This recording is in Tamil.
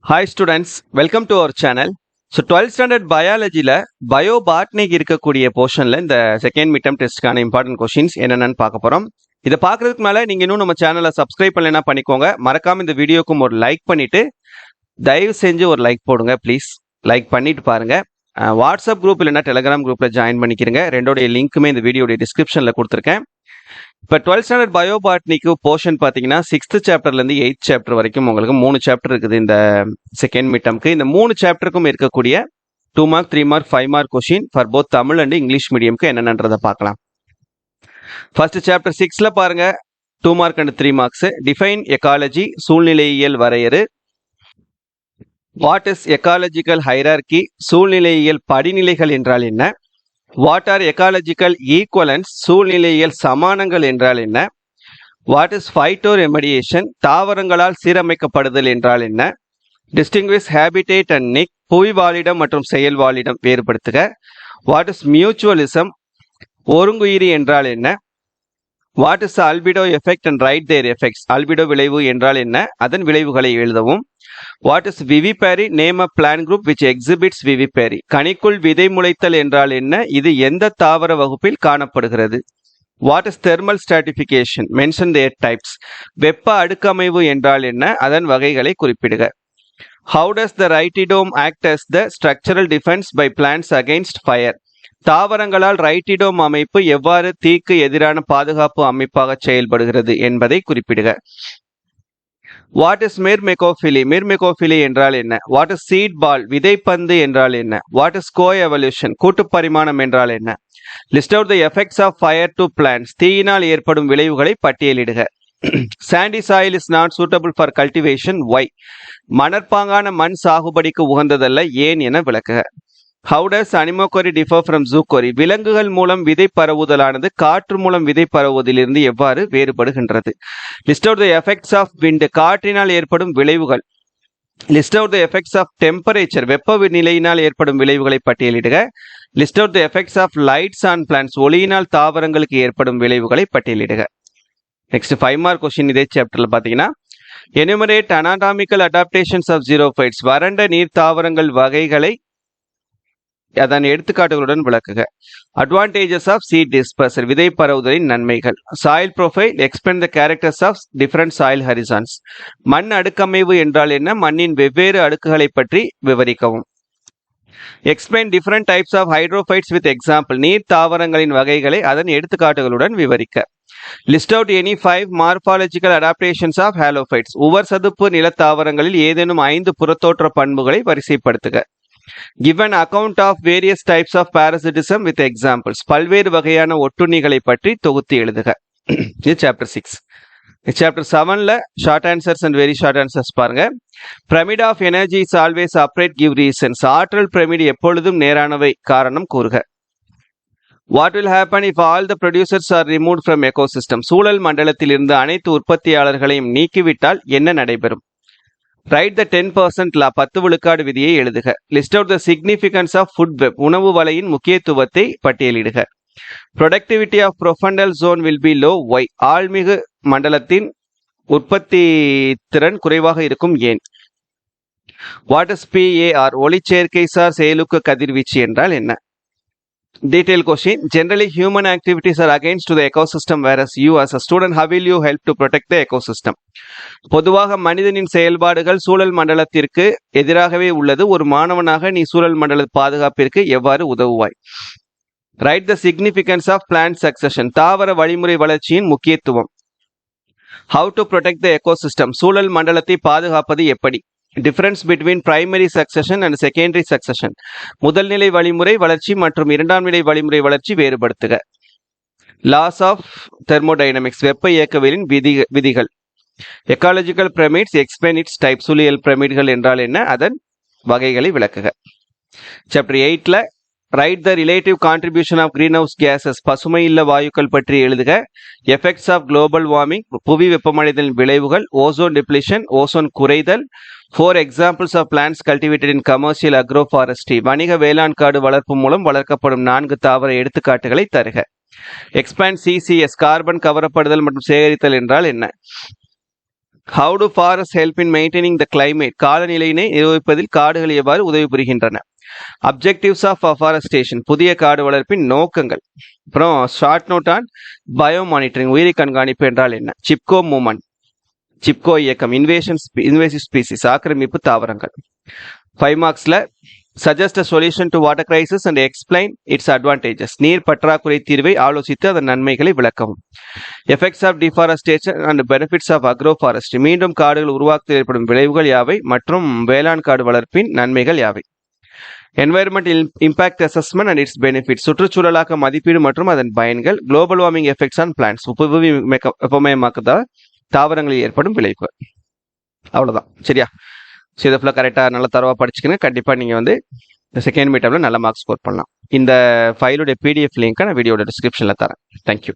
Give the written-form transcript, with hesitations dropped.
Hi students, welcome to our channel. So 12th standard biologyல பயோபாட்னிக்கு இருக்கக்கூடிய போர்ஷன்ல இந்த செகண்ட் மிட்டம் டெஸ்ட்கான இம்பார்ட்டன்ட் கொஸ்டின்ஸ் என்னென்னு பார்க்க போறோம். இதை பார்க்கறதுக்கு மேல நீங்க இன்னும் நம்ம சேனலை சப்ஸ்கிரைப் பண்ணலைன்னா பண்ணிக்கோங்க. மறக்காம இந்த வீடியோக்கும் ஒரு லைக் பண்ணிட்டு தயவு செஞ்சு ஒரு லைக் போடுங்க ப்ளீஸ். லைக் பண்ணிட்டு பாருங்க. வாட்ஸ்அப் குரூப் இல்லைன்னா டெலிகிராம் குரூப்ல ஜாயின் பண்ணிக்கிறங்க. ரெண்டோடைய லிங்க்குமே இந்த வீடியோடைய டிஸ்கிரிப்ஷன்ல கொடுத்துருக்கேன். இப்போ 12th ஸ்டாண்டர்ட் பயோபாட்னிக்கு போர்ஷன் பார்த்தீங்கன்னா 6th சாப்டர்லேருந்து 8th சாப்டர் வரைக்கும் உங்களுக்கு 3 சாப்டர் இருக்குது இந்த செகண்ட் மிட்டம்க்கு. இந்த 3 சாப்டருக்கும் இருக்கக்கூடிய 2 mark 3 mark 5 mark question for both Tamil and English மீடியம்க்கு என்னென்னன்றதை பார்க்கலாம். ஃபர்ஸ்ட் சாப்டர் 6ல பாருங்க, 2 mark and 3 marks. Define ecology, சூழ்நிலையியல் வரையறு. வாட் இஸ் எக்காலஜிக்கல் ஹைரார்கி, சூழ்நிலையியல் படிநிலைகள் என்றால் என்ன? வாட் ஆர் எக்காலஜிக்கல் ஈக்குவலன்ஸ், சூழ்நிலையியல் சமானங்கள் என்றால் என்ன? வாட் இஸ் ஃபைட்டோ ரெமடியேஷன், தாவரங்களால் சீரமைக்கப்படுதல் என்றால் என்ன? டிஸ்டிங்விஷ் ஹேபிடேட் அண்ட் நிக், புவி வாழிடம் மற்றும் செயல் வாழிடம் வேறுபடுத்துக. வாட் இஸ் மியூச்சுவலிசம், ஒருங்குயிரி என்றால் என்ன? What is albedo effect and write their effects, albedo விளைவு என்றால் என்ன, அதன் விளைவுகளை எழுதவும். What is vivipary, name a plant group which exhibits vivipary, கனிக்குள் விதை முளைத்தல் என்றால் என்ன, இது எந்த தாவர வகுப்பில் காணப்படுகிறது. What is thermal stratification, mention their types, வெப்ப அடுக்கமைவு என்றால் என்ன, அதன் வகைகளை குறிப்பிடுக. How does the rhytidome act as the structural defence by plants against fire, தாவரங்களால் ரைட்டிடோம் அமைப்பு எவ்வாறு தீக்கு எதிரான பாதுகாப்பு அமைப்பாக செயல்படுகிறது என்பதை குறிப்பிடுக. வாட் இஸ் மிர்மெகோஃபிலி, மிர்மெகோஃபிலி என்றால் என்ன? வாட் இஸ் சீட் பால், விதைப்பந்து என்றால் என்ன? வாட் இஸ் கோ எவல்யூஷன், கூட்டுப்பரிமாணம் என்றால் என்ன? List out the effects of fire to plants, தீயினால் ஏற்படும் விளைவுகளை பட்டியலிடுக. Sandy soil is not suitable for cultivation, why, மணற்பாங்கான மண் சாகுபடிக்கு உகந்ததல்ல, ஏன் என விளக்குக. How does anemochory differ from zoochory, விலங்குகள் மூலம் விதை பரவுதலானது காற்று மூலம் விதை பரவுவதிலிருந்து எவ்வாறு வேறுபடுகின்றது. List out the effects of wind, காற்றினால் ஏற்படும் விளைவுகள். List out the effects of temperature, வெப்ப நிலையினால் ஏற்படும் விளைவுகளை பட்டியலிடுக. List out the effects of lights on plants, ஒளியினால் தாவரங்களுக்கு ஏற்படும் விளைவுகளை பட்டியலிடுக. நெக்ஸ்ட் 5 மார்க் கொஸ்டின் இதே சாப்டர்ல பாத்தீங்கன்னா, enumerate anatomical adaptations of xerophytes, வறண்ட நீர் தாவரங்கள் வகைகளை அதன் எடுத்துக்காட்டுகளுடன் விளக்குக. அட்வான்டேஜஸ் ஆஃப் சீட் டிஸ்பர்சல், விதை பரவுதலின் நன்மைகள். Soil profile, explain the characters of different soil horizons, மண் அடுக்கமைவு என்றால் என்ன, மண்ணின் வெவ்வேறு அடுக்குகளை பற்றி விவரிக்கவும். Explain different types of hydrophytes with example, நீர் தாவரங்களின் வகைகளை அதன் எடுத்துக்காட்டுகளுடன் விவரிக்க. List out any 5 morphological adaptations of halophytes, உவர் சதுப்பு நிலத்தாவரங்களில் ஏதேனும் 5 புறத்தோற்ற பண்புகளை வரிசைப்படுத்துக. Give an account of various types of parasitism with examples, பல்வேறு வகையான ஒட்டுண்ணிகளை பற்றி தொகுத்து எழுதுக. இது சாப்டர் 6. சாப்டர் 7ல short answers and very short answers பாருங்க. Pyramid of energy is always upright, give reasons, ஆற்றல் பிரமிட் எப்பொழுதும் நேரானவை, காரணம் கூறுக. What will happen if all the producers are removed from ecosystem, சூழல் மண்டலத்தில் இருந்து அனைத்து உற்பத்தியாளர்களையும் நீக்கிவிட்டால் என்ன நடைபெறும். ரைட் த 10% லா, 10 விழுக்காடு விதியை எழுதுக. List out the significance of food web, உணவு வலையின் முக்கியத்துவத்தை பட்டியலிடுக. Productivity of profundal zone will be low, why, ஆழ்மிகு மண்டலத்தின் உற்பத்தி திறன் குறைவாக இருக்கும், ஏன். வாட் இஸ் PAR, ஒளிச்சேர்க்கைசார் செயலுக்கு கதிர்வீச்சு என்றால் என்ன. Detail question. Generally, human activities are against to the ecosystem, whereas you as a student, how will you help to protect the ecosystem? பொதுவாக மனிதனின் செயல்பாடுகள் சூழல் மண்டலத்திற்கு எதிராகவே உள்ளது. ஒரு மாணவனாக நீ சூழல் மண்டல பாதுகாப்பிற்கு எவ்வாறு உதவுவாய். Write the significance of plant succession, தாவர வழிமுறை வளர்ச்சியின் முக்கியத்துவம். How to protect the ecosystem, சூழல் மண்டலத்தை பாதுகாப்பது எப்படி. Difference between primary succession and secondary succession, முதல் நிலை வழிமுறை வளர்ச்சி மற்றும் இரண்டாம் நிலை வழிமுறை வளர்ச்சி வேறுபடுத்துக. லாஸ் ஆஃப் தெர்மோடைனமிக்ஸ், வெப்ப இயக்கவியலின் விதிகள். Ecological pyramids, explain its type, சூழியல் பிரமிட்கள் என்றால் என்ன, அதன் வகைகளை விளக்குக. சாப்டர் 8ல write the relative contribution of greenhouse gases, பசுமை இல்ல வாயுக்கள் பற்றி எழுதுக. எஃபெக்ட்ஸ் ஆஃப் குளோபல் வார்மிங், புவி வெப்பமடைதலின் விளைவுகள். ஓசோன் டிப்ளிஷன், ஓசோன் குறைதல். 4 examples of plants cultivated in commercial agroforestry, வணிக வேளாண் காடு வளர்ப்பு மூலம் வளர்க்கப்படும் 4 தாவர எடுத்துக்காட்டுகளை தருக. எக்ஸ்பேண்ட் CCS, கார்பன் கவரப்படுதல் மற்றும் சேகரித்தல் என்றால் என்ன. How to forest help in maintaining the climate? காலநிலையினை நிர்வகிப்பதில் காடுகள் எவ்வாறு உதவி புரிகின்றன? அப்ஜெக்டிவ்ஸ் ஆஃப் அஃபாரஸ்டேஷன், புதிய காடு வளர்ப்பின் நோக்கங்கள். அப்புறம் short note on bio monitoring, உயிரி கண்காணிப்பு என்றால் என்ன? சிப்கோ மூமெண்ட், சிப்கோ இயக்கம், இன்வேசிவ் ஸ்பீசிஸ், ஆக்கிரமிப்பு தாவரங்கள். 5 மார்க்ஸ்ல suggest a solution to water crisis and explain its advantages, நீர் பற்றாக்குறை தீர்வை ஆலோசித்து அதன் நன்மைகளை விளக்கவும். Effects of deforestation and benefits of agroforestry, மீண்டும் காடுகள் உருவாக்கத்தில் ஏற்படும் விளைவுகள் யாவை மற்றும் வேளாண் காடு வளர்ப்பின் நன்மைகள் யாவை? Environmental impact assessment and its benefit, சுற்றுச்சூழலாக்க மதிப்பீடு மற்றும் அதன் பயன்கள். Global warming effects on plants, புவி வெப்பமயமாக்குதல் தாவரங்களில் ஏற்படும் விளைவுகள். அவ்வளோதான், சரியா? ஸோ இதை ஃபுல்லாக கரெக்டாக நல்லா தரவாக படிச்சுக்கங்க. கண்டிப்பாக நீங்கள் வந்து செகண்ட் மீட்டமில் நல்ல மார்க்ஸ் ஸ்கோர் பண்ணலாம். இந்த ஃபைலுடைய பிடிஎஃப் லிங்க்கை நான் வீடியோட டிஸ்கிரிப்ஷனில் தரேன். தேங்க்யூ.